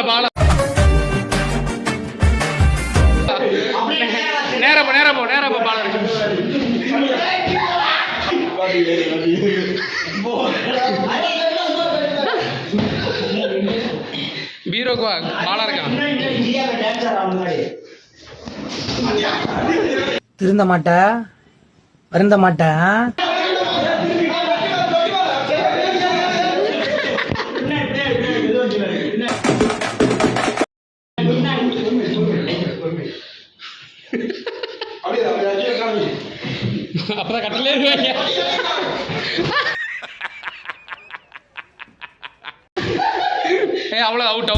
பால நேரா போ பால இருக்கு. பீரோக்கு பாலா இருக்கான். திருந்த மாட்ட வருந்த மாட்டேன். அப்பதான் கட்டலே இருவாங்க. அவ்வளோ அவுட்.